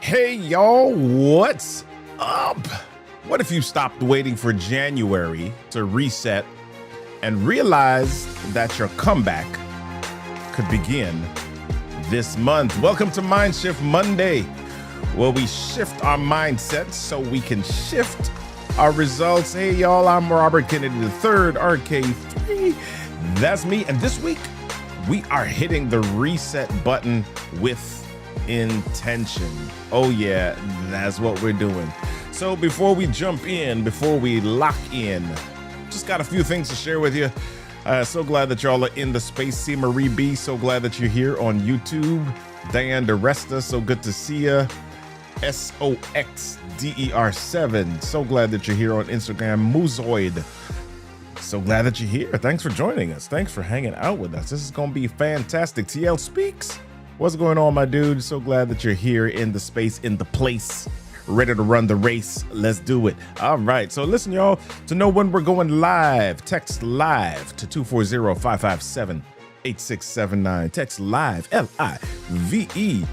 Hey y'all, what's up? What if you stopped waiting for January to reset and realized that your comeback could begin this month? Welcome to MINDSHiFT Monday, where we shift our mindsets so we can shift our results. Hey y'all, I'm Robert Kennedy III, RK3. That's me, and this week we are hitting the reset button with intention. Oh yeah, that's what we're doing. So before we jump in, before we lock in, just got a few things to share with you. So glad that y'all are in the space. C. Marie B, so glad that you're here on YouTube. Diane DeResta, so good to see you. SOXDER7, so glad that you're here on Instagram. Muzoid, so glad that you're here. Thanks for joining us. Thanks for hanging out with us. This is going to be fantastic. TL Speaks, what's going on, my dude? So glad that you're here in the space, in the place, ready to run the race. Let's do it. All right. So listen, y'all, to know when we're going live, text live to 240-557-8679. Text live, LIVE,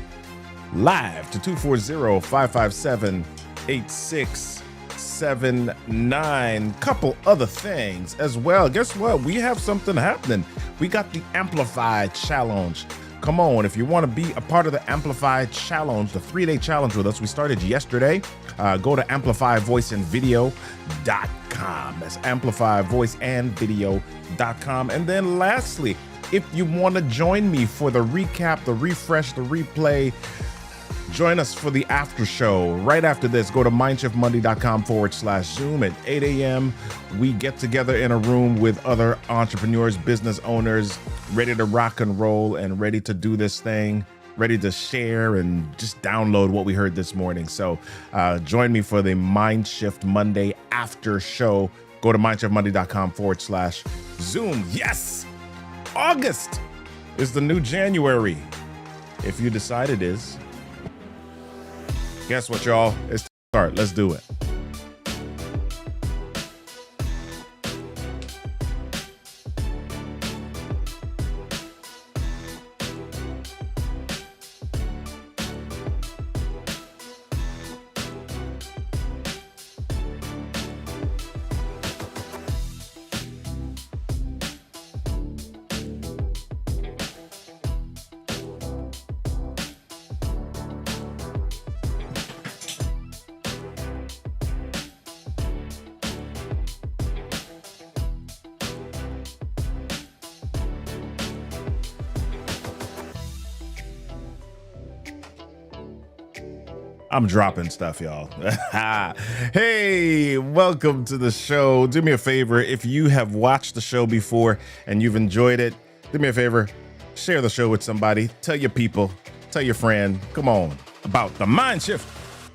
live to 240-557-8679. Couple other things as well. Guess what? We have something happening. We got the Amplify Challenge. Come on, if you want to be a part of the Amplify Challenge, the 3-day challenge with us, we started yesterday. Go to amplifyvoiceandvideo.com. That's amplifyvoiceandvideo.com. And then lastly, if you want to join me for the recap, the refresh, the replay, join us for the after show. Right after this, go to mindshiftmonday.com/Zoom at 8 a.m. We get together in a room with other entrepreneurs, business owners, ready to rock and roll and ready to do this thing, ready to share and just download what we heard this morning. So join me for the MINDSHiFT Monday after show. Go to mindshiftmonday.com/Zoom. Yes! August is the new January. If you decide it is. Guess what, y'all? It's time to start. Let's do it. I'm dropping stuff, y'all. Hey, welcome to the show. Do me a favor. If you have watched the show before and you've enjoyed it, do me a favor. Share the show with somebody. Tell your people. Tell your friend. Come on. About the MINDSHiFT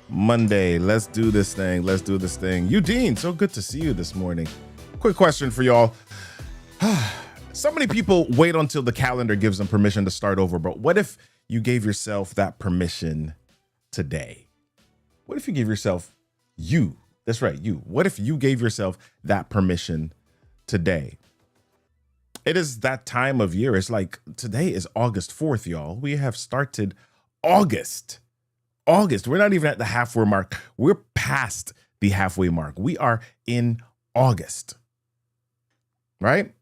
Monday. Let's do this thing. Let's do this thing. Eugene, so good to see you this morning. Quick question for y'all. So many people wait until the calendar gives them permission to start over. But what if you gave yourself that permission today? What if you give yourself, that's right, what if you gave yourself that permission today? It is that time of year. It's like today is August 4th, y'all. We have started August. We're not even at the halfway mark. We're past the halfway mark. We are in August, right?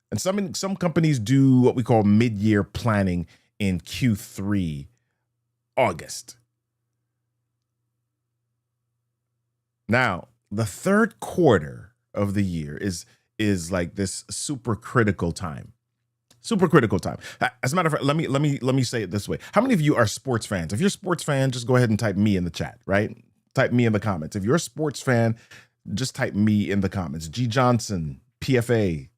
And some companies do what we call mid-year planning in Q3, August. Now, the third quarter of the year is like this super critical time. Super critical time. As a matter of fact, let me say it this way. How many of you are sports fans? If you're a sports fan, just go ahead and type me in the chat, right? Type me in the comments. If you're a sports fan, just type me in the comments. G Johnson, PFA,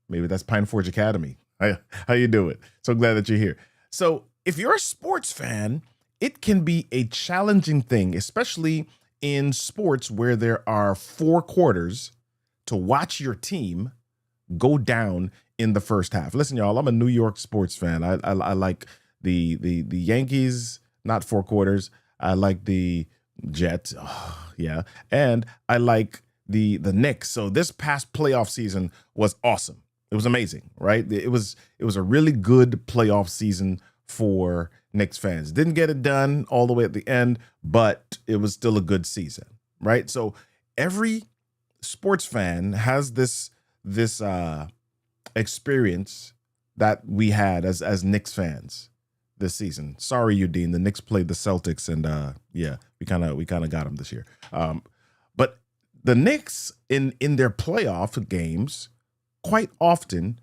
maybe that's Pine Forge Academy. How you doing? So glad that you're here. So if you're a sports fan, it can be a challenging thing, especially in sports where there are 4 quarters, to watch your team go down in the first half. Listen, y'all, I'm a New York sports fan. I like the Yankees, not 4 quarters. I like the Jets, yeah, and I like the Knicks. So this past playoff season was awesome. It was amazing, right? It was a really good playoff season for Knicks fans. Didn't get it done all the way at the end, but it was still a good season, right? So every sports fan has this experience that we had as Knicks fans this season. Sorry, Udine. The Knicks played the Celtics, and yeah, we kind of got them this year. But the Knicks in their playoff games quite often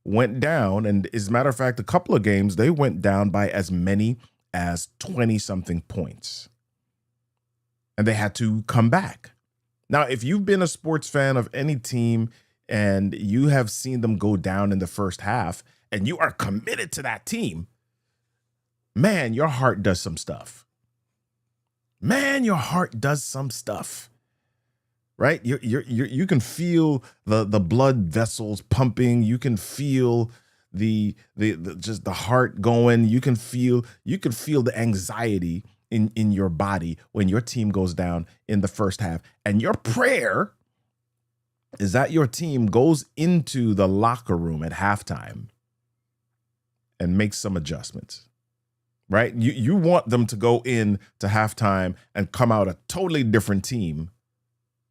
went down, and as a matter of fact, a couple of games they went down by as many as 20-something points, and they had to come back. Now, if you've been a sports fan of any team and you have seen them go down in the first half and you are committed to that team, man, your heart does some stuff. Man, your heart does some stuff. Right? You can feel the blood vessels pumping. You can feel the just the heart going. You can feel the anxiety in your body when your team goes down in the first half. And your prayer is that your team goes into the locker room at halftime and makes some adjustments. Right? You want them to go in to halftime and come out a totally different team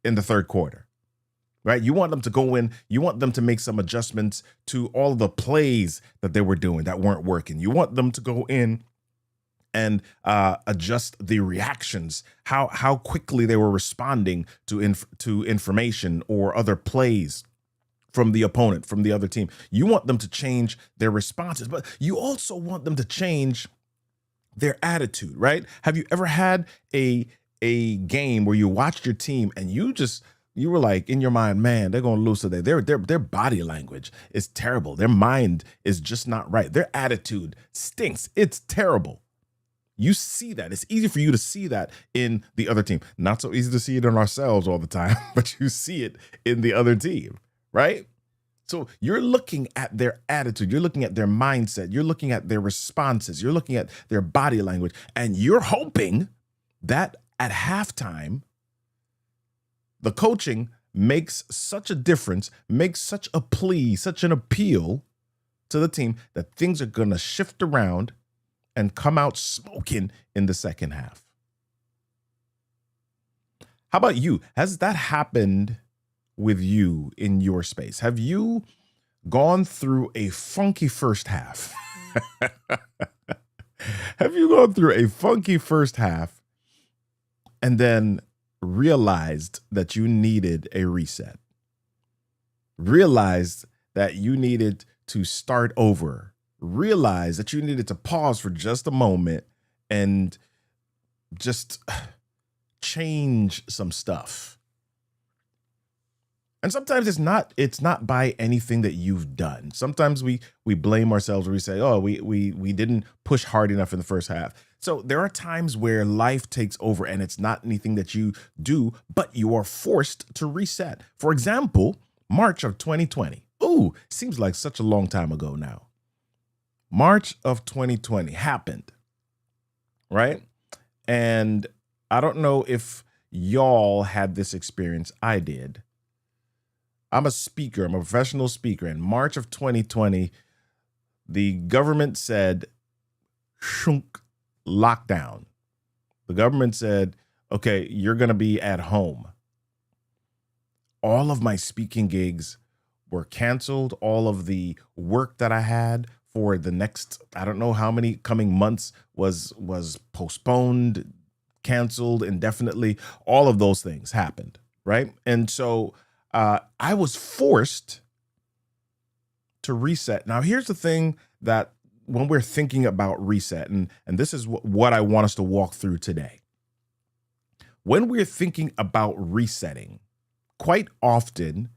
in the third quarter, right? You want them to go in, you want them to make some adjustments to all the plays that they were doing that weren't working. You want them to go in and adjust the reactions, how quickly they were responding to information or other plays from the opponent, from the other team. You want them to change their responses, but you also want them to change their attitude, right? Have you ever had a game where you watched your team and you were like in your mind, man, they're going to lose today. Their body language is terrible. Their mind is just not right. Their attitude stinks. It's terrible. You see that. It's easy for you to see that in the other team. Not so easy to see it in ourselves all the time, but you see it in the other team, right? So you're looking at their attitude. You're looking at their mindset. You're looking at their responses. You're looking at their body language, and you're hoping that at halftime, the coaching makes such a difference, makes such a plea, such an appeal to the team that things are going to shift around and come out smoking in the second half. How about you? Has that happened with you in your space? Have you gone through a funky first half? Have you gone through a funky first half and then realized that you needed a reset? Realized that you needed to start over. Realized that you needed to pause for just a moment and just change some stuff. And sometimes it's not by anything that you've done. Sometimes we blame ourselves, or we say, oh, we didn't push hard enough in the first half. So there are times where life takes over and it's not anything that you do, but you are forced to reset. For example, March of 2020. Ooh, seems like such a long time ago now. March of 2020 happened, right? And I don't know if y'all had this experience. I did. I'm a speaker. I'm a professional speaker. In March of 2020, the government said, shunk, lockdown. The government said, okay, you're going to be at home. All of my speaking gigs were canceled. All of the work that I had for the next, I don't know how many coming months was postponed, canceled indefinitely. All of those things happened, right? And so I was forced to reset. Now, here's the thing that when we're thinking about reset, and this is what I want us to walk through today. When we're thinking about resetting, quite often,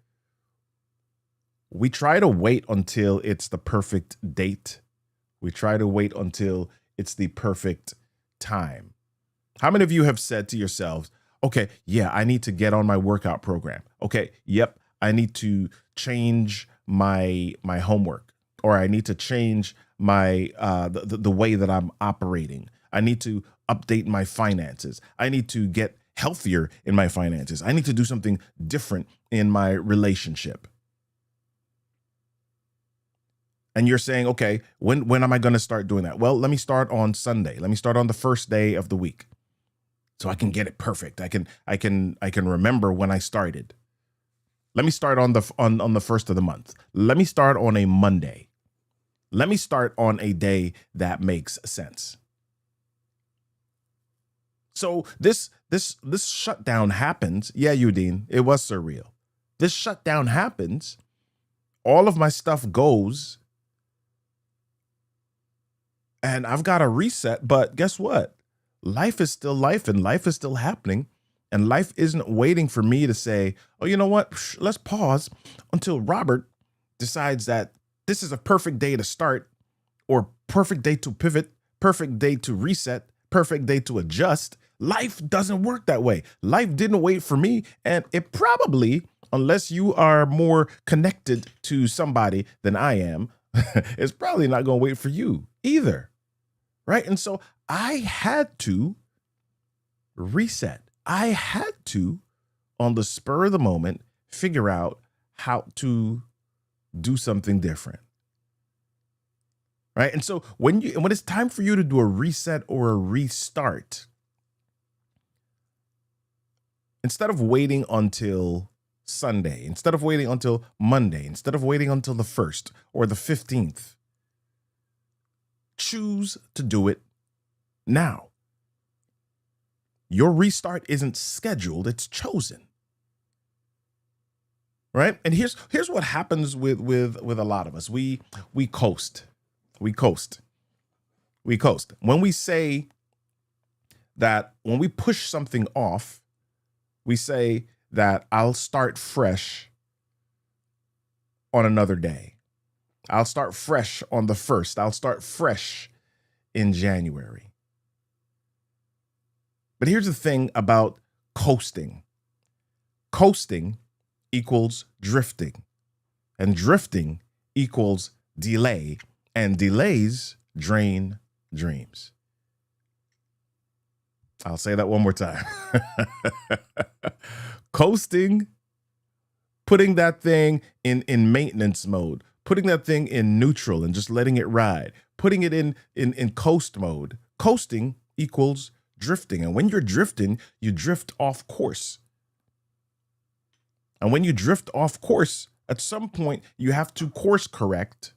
we try to wait until it's the perfect date. We try to wait until it's the perfect time. How many of you have said to yourselves, okay, yeah, I need to get on my workout program. Okay, yep, I need to change my homework, or I need to change my the way that I'm operating. I need to update my finances. I need to get healthier in my finances. I need to do something different in my relationship. And you're saying, okay, when am I going to start doing that? Well, let me start on Sunday. Let me start on the first day of the week, so I can get it perfect. I can remember when I started. Let me start on the first of the month. Let me start on a Monday. Let me start on a day that makes sense. So this shutdown happens. Yeah, Udine, it was surreal. This shutdown happens. All of my stuff goes, and I've got to reset. But guess what? Life is still life, and life is still happening. And life isn't waiting for me to say, oh, you know what? Let's pause until Robert decides that this is a perfect day to start, or perfect day to pivot, perfect day to reset, perfect day to adjust. Life doesn't work that way. Life didn't wait for me. And it probably, unless you are more connected to somebody than I am, it's probably not going to wait for you either. Right? And so I had to reset. I had to, on the spur of the moment, figure out how to do something different. Right? And so when it's time for you to do a reset or a restart, instead of waiting until Sunday, instead of waiting until Monday, instead of waiting until the 1st or the 15th, choose to do it now. Your restart isn't scheduled, it's chosen. Right? And here's what happens with a lot of us. We coast. We coast. We coast. When we say that, when we push something off, we say that I'll start fresh on another day. I'll start fresh on the 1st. I'll start fresh in January. But here's the thing about coasting. Coasting equals drifting, and drifting equals delay, and delays drain dreams. I'll say that one more time. Coasting, putting that thing in maintenance mode, putting that thing in neutral and just letting it ride, putting it in coast mode. Coasting equals drifting. And when you're drifting, you drift off course. And when you drift off course, at some point you have to course correct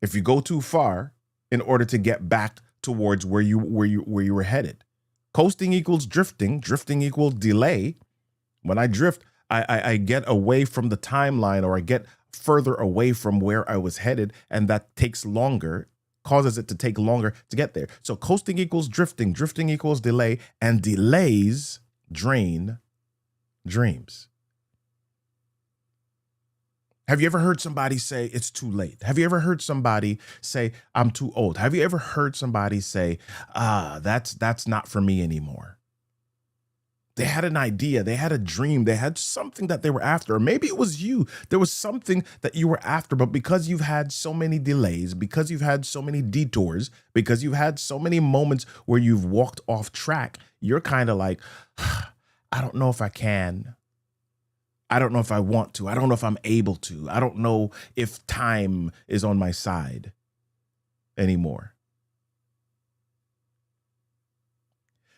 if you go too far in order to get back towards where you were headed. Coasting equals drifting. Drifting equals delay. When I drift, I get away from the timeline, or I get further away from where I was headed, and that takes longer, causes it to take longer to get there. So coasting equals drifting. Drifting equals delay, and delays drain dreams. Have you ever heard somebody say it's too late? Have you ever heard somebody say I'm too old? Have you ever heard somebody say, that's not for me anymore? They had an idea, they had a dream, they had something that they were after. Or maybe it was you. There was something that you were after, but because you've had so many delays, because you've had so many detours, because you've had so many moments where you've walked off track, you're kind of like, I don't know if I can. I don't know if I want to. I don't know if I'm able to. I don't know if time is on my side anymore.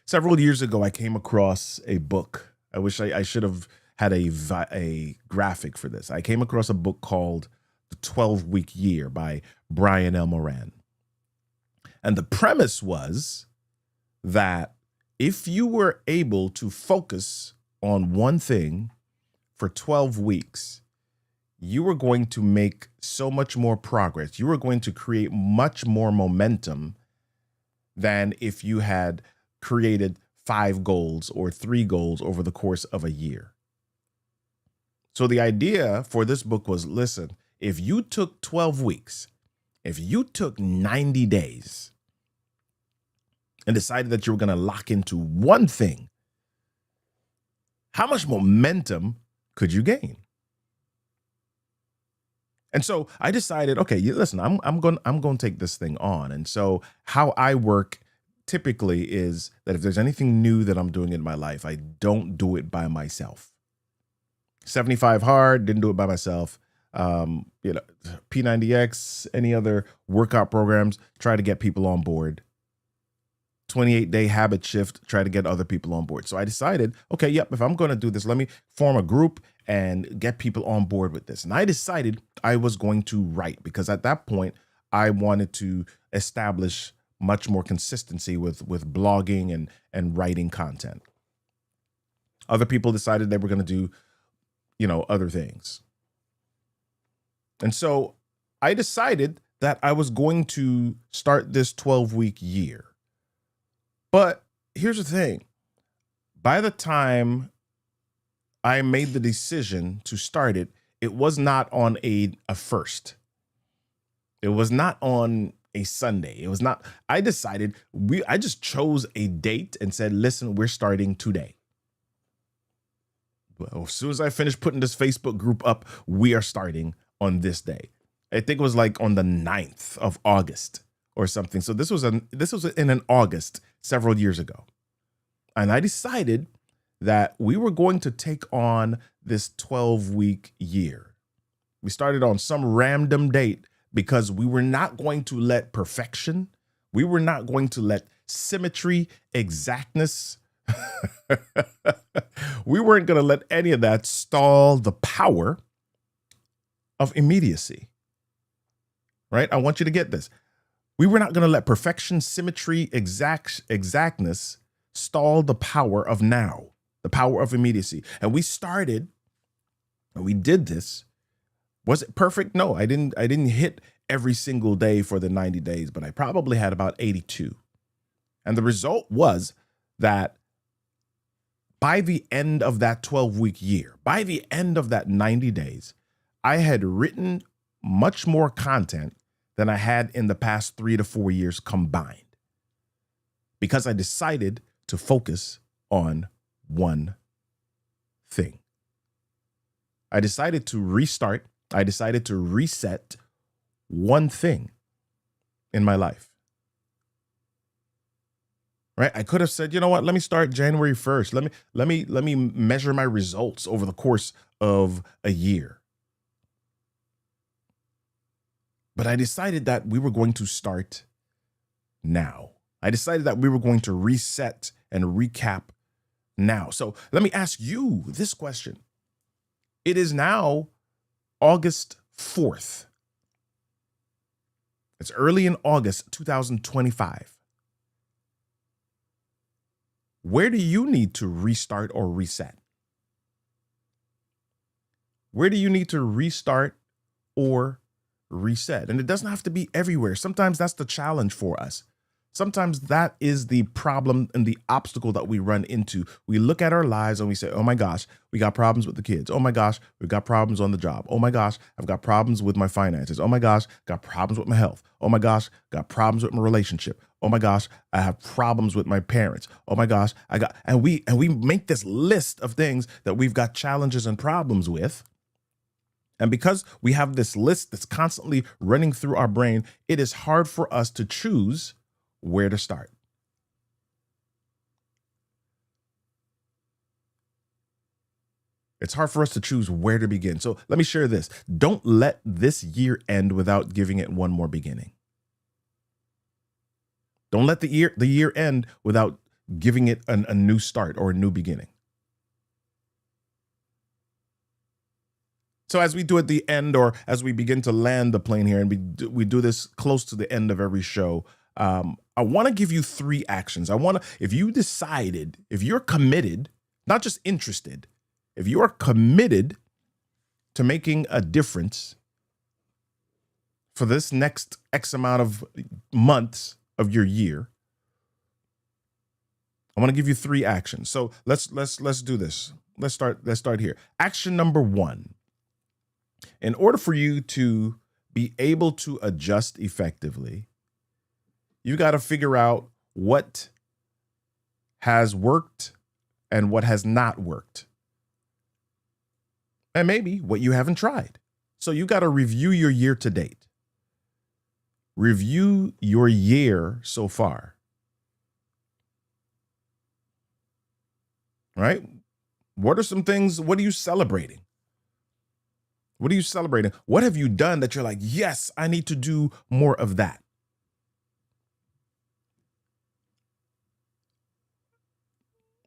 Several years ago, I came across a book. I wish I should have had a graphic for this. I came across a book called The 12-Week Year by Brian L. Moran. And the premise was that if you were able to focus on one thing for 12 weeks, you were going to make so much more progress. You were going to create much more momentum than if you had created 5 goals or 3 goals over the course of a year. So the idea for this book was, listen, if you took 12 weeks, if you took 90 days and decided that you were going to lock into one thing, how much momentum could you gain? And so I decided, okay, listen, I'm going to take this thing on. And so how I work typically is that if there's anything new that I'm doing in my life, I don't do it by myself. 75 hard, didn't do it by myself. you know, P90X, any other workout programs, try to get people on board. 28-day habit shift, try to get other people on board. So I decided, okay, yep, if I'm going to do this, let me form a group and get people on board with this. And I decided I was going to write, because at that point I wanted to establish much more consistency with blogging and writing content. Other people decided they were going to do, you know, other things. And so I decided that I was going to start this 12-week year. But here's the thing. By the time I made the decision to start it, it was not on a first. It was not on a Sunday. It was not, I decided, I just chose a date and said, listen, we're starting today. Well, as soon as I finished putting this Facebook group up, we are starting on this day. I think it was like on the 9th of August or something. So this was in an August several years ago. And I decided that we were going to take on this 12-week year. We started on some random date because we were not going to let perfection, we were not going to let symmetry, exactness, we weren't going to let any of that stall the power of immediacy. Right? I want you to get this. We were not going to let perfection, symmetry, exactness stall the power of now, the power of immediacy. And we started, and we did this. Was it perfect? No, I didn't hit every single day for the 90 days, but I probably had about 82. And the result was that by the end of that 12-week year, by the end of that 90 days, I had written much more content than I had in the past 3 to 4 years combined, because I decided to focus on one thing. I decided to restart. I decided to reset one thing in my life. Right? I could have said, you know what? Let me start January 1st. Let me measure my results over the course of a year. But I decided that we were going to start now. I decided that we were going to reset and recap now. So let me ask you this question. It is now August 4th. It's early in August 2025. Where do you need to restart or reset? Where do you need to restart or reset? And it doesn't have to be everywhere. Sometimes that's the challenge for us. Sometimes that is the problem and the obstacle that we run into. We look at our lives and we say, oh my gosh, we got problems with the kids. Oh my gosh, we've got problems on the job. Oh my gosh, I've got problems with my finances. Oh my gosh, got problems with my health. Oh my gosh, got problems with my relationship. Oh my gosh, I have problems with my parents. Oh my gosh, and we make this list of things that we've got challenges and problems with. And because we have this list that's constantly running through our brain, it is hard for us to choose where to start. It's hard for us to choose where to begin. So let me share this. Don't let this year end without giving it one more beginning. Don't let the year end without giving it a new start or a new beginning. So as we do at the end, or as we begin to land the plane here, and we do this close to the end of every show, I want to give you 3 actions. If you're committed, not just interested, if you are committed to making a difference for this next X amount of months of your year, I want to give you 3 actions. So let's do this. Let's start here. Action number 1. In order for you to be able to adjust effectively, you got to figure out what has worked and what has not worked. And maybe what you haven't tried. So you got to review your year to date. Review your year so far. Right? What are some things? What are you celebrating? What are you celebrating? What have you done that you're like, yes, I need to do more of that?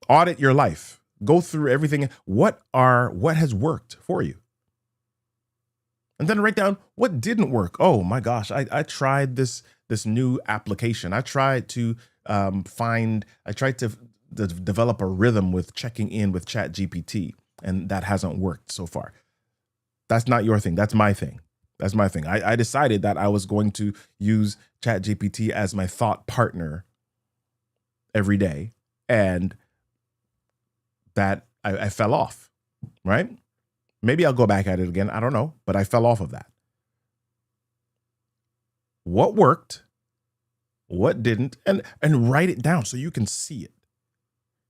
Audit your life. Go through everything. What has worked for you? And then write down what didn't work. Oh my gosh, I tried this new application. I tried to develop a rhythm with checking in with ChatGPT, and that hasn't worked so far. That's not your thing. That's my thing. That's my thing. I decided that I was going to use ChatGPT as my thought partner every day, and that I fell off, right? Maybe I'll go back at it again. I don't know, but I fell off of that. What worked? What didn't? And write it down so you can see it,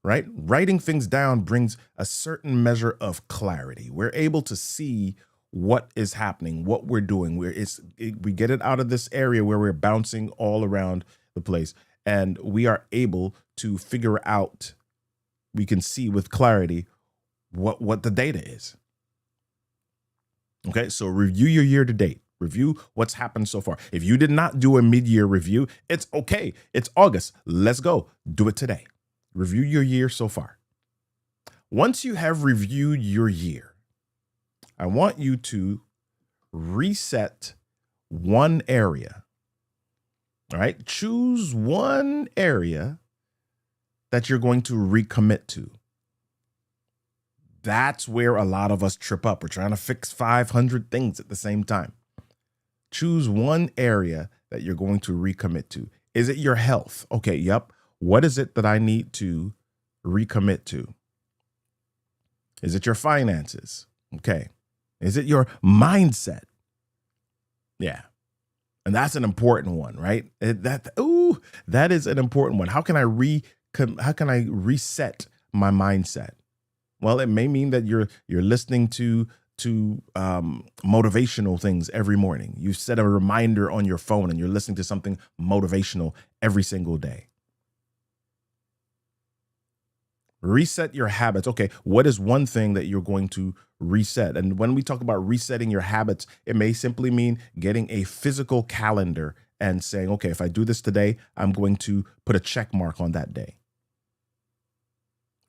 right? Writing things down brings a certain measure of clarity. We're able to see what is happening, what we're doing. We get it out of this area where we're bouncing all around the place, and we are able to figure out, we can see with clarity what the data is. Okay, so review your year to date. Review what's happened so far. If you did not do a mid-year review, it's okay. It's August. Let's go. Do it today. Review your year so far. Once you have reviewed your year, I want you to reset one area. All right, choose one area that you're going to recommit to. That's where a lot of us trip up. We're trying to fix 500 things at the same time. Choose one area that you're going to recommit to. Is it your health? Okay, yep. What is it that I need to recommit to? Is it your finances? Okay. Is it your mindset? Yeah. And that's an important one, right? That is an important one. How can I reset my mindset? Well, it may mean that you're listening to motivational things every morning. You set a reminder on your phone and you're listening to something motivational every single day. Reset your habits. Okay, what is one thing that you're going to reset? And when we talk about resetting your habits, it may simply mean getting a physical calendar and saying, okay, if I do this today, I'm going to put a check mark on that day.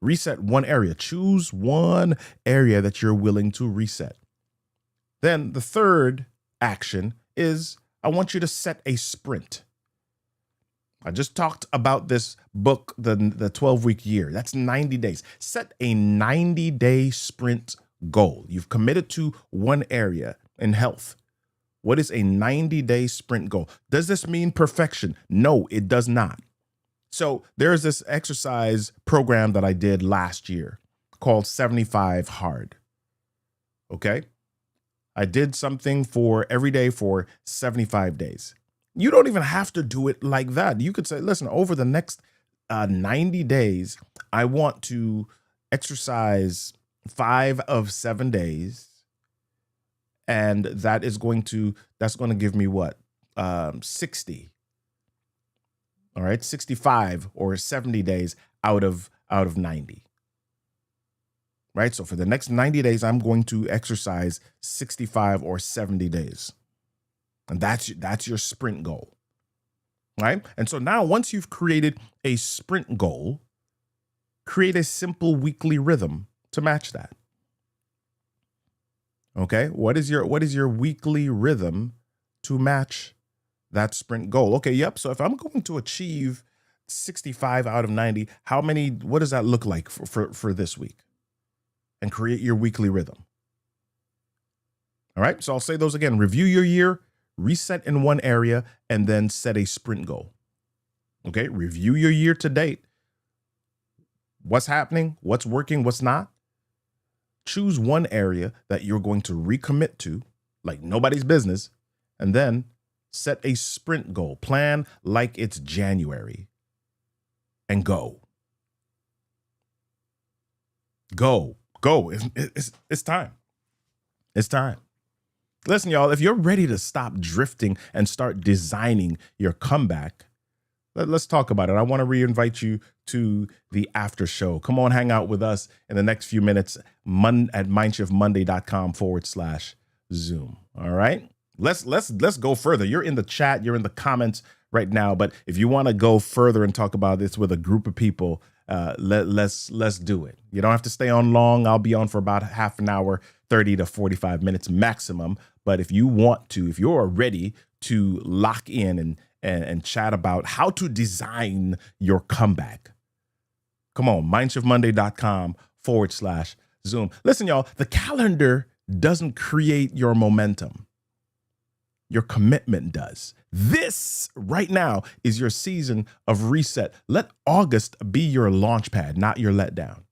Reset one area. Choose one area that you're willing to reset. Then the third action is, I want you to set a sprint. I just talked about this book, the 12-week year. That's 90 days. Set a 90-day sprint goal. You've committed to one area in health. What is a 90-day sprint goal? Does this mean perfection? No, it does not. So there's this exercise program that I did last year called 75 Hard. Okay. I did something for every day for 75 days. You don't even have to do it like that. You could say, listen, over the next 90 days, I want to exercise 5 of 7 days. And that's going to give me what? 60. All right, 65 or 70 days out of 90. Right? So for the next 90 days, I'm going to exercise 65 or 70 days. And that's your sprint goal. Right? And so now once you've created a sprint goal, create a simple weekly rhythm to match that. Okay? What is your weekly rhythm to match that sprint goal? Okay, yep. So if I'm going to achieve 65 out of 90, what does that look like for this week? And create your weekly rhythm. All right. So I'll say those again. Review your year, reset in one area, and then set a sprint goal. Okay. Review your year to date. What's happening? What's working? What's not? Choose one area that you're going to recommit to, like nobody's business, and then set a sprint goal. Plan like it's January and go. Go. It's time. It's time. Listen, y'all, if you're ready to stop drifting and start designing your comeback, let's talk about it. I want to reinvite you to the after show. Come on, hang out with us in the next few minutes at mindshiftmonday.com/ Zoom. All right. Let's go further. You're in the chat, you're in the comments right now, but if you want to go further and talk about this with a group of people, let's do it. You don't have to stay on long. I'll be on for about half an hour, 30 to 45 minutes maximum. But if you want to, if you're ready to lock in and chat about how to design your comeback, come on, MINDShiftMonday.com/Zoom. Listen, y'all, the calendar doesn't create your momentum. Your commitment does. This right now is your season of reset. Let August be your launch pad, not your letdown.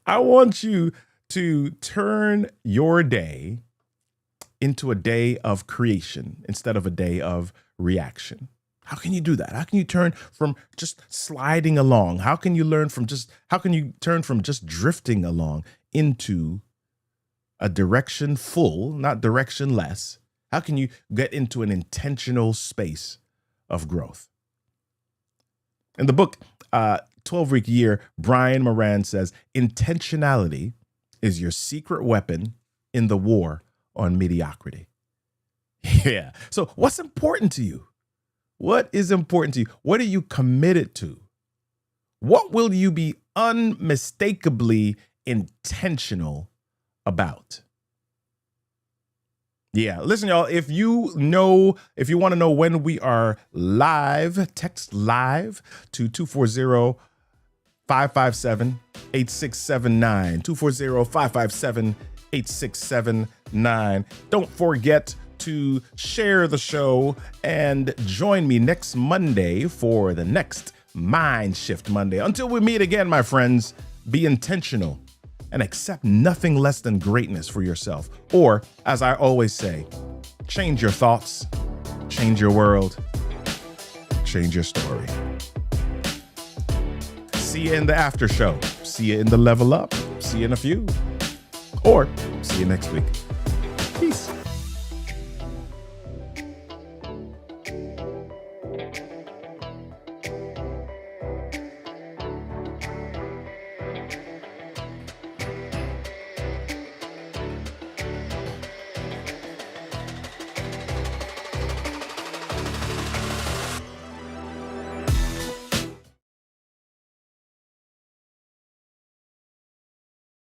I want you to turn your day into a day of creation instead of a day of reaction. How can you do that? How can you turn from just sliding along? How can you turn from just drifting along into a direction full, not directionless? How can you get into an intentional space of growth? In the book, 12-Week Year, Brian Moran says, intentionality is your secret weapon in the war on mediocrity. Yeah. So what's important to you? What is important to you? What are you committed to? What will you be unmistakably intentional about? Yeah, listen, y'all, if you want to know when we are live, text live to 240-557-8679, 240-557-8679. Don't forget to share the show and join me next Monday for the next Mind Shift Monday. Until we meet again, my friends, be intentional and accept nothing less than greatness for yourself. Or, as I always say, change your thoughts, change your world, change your story. See you in the after show. See you in the level up. See you in a few. Or see you next week.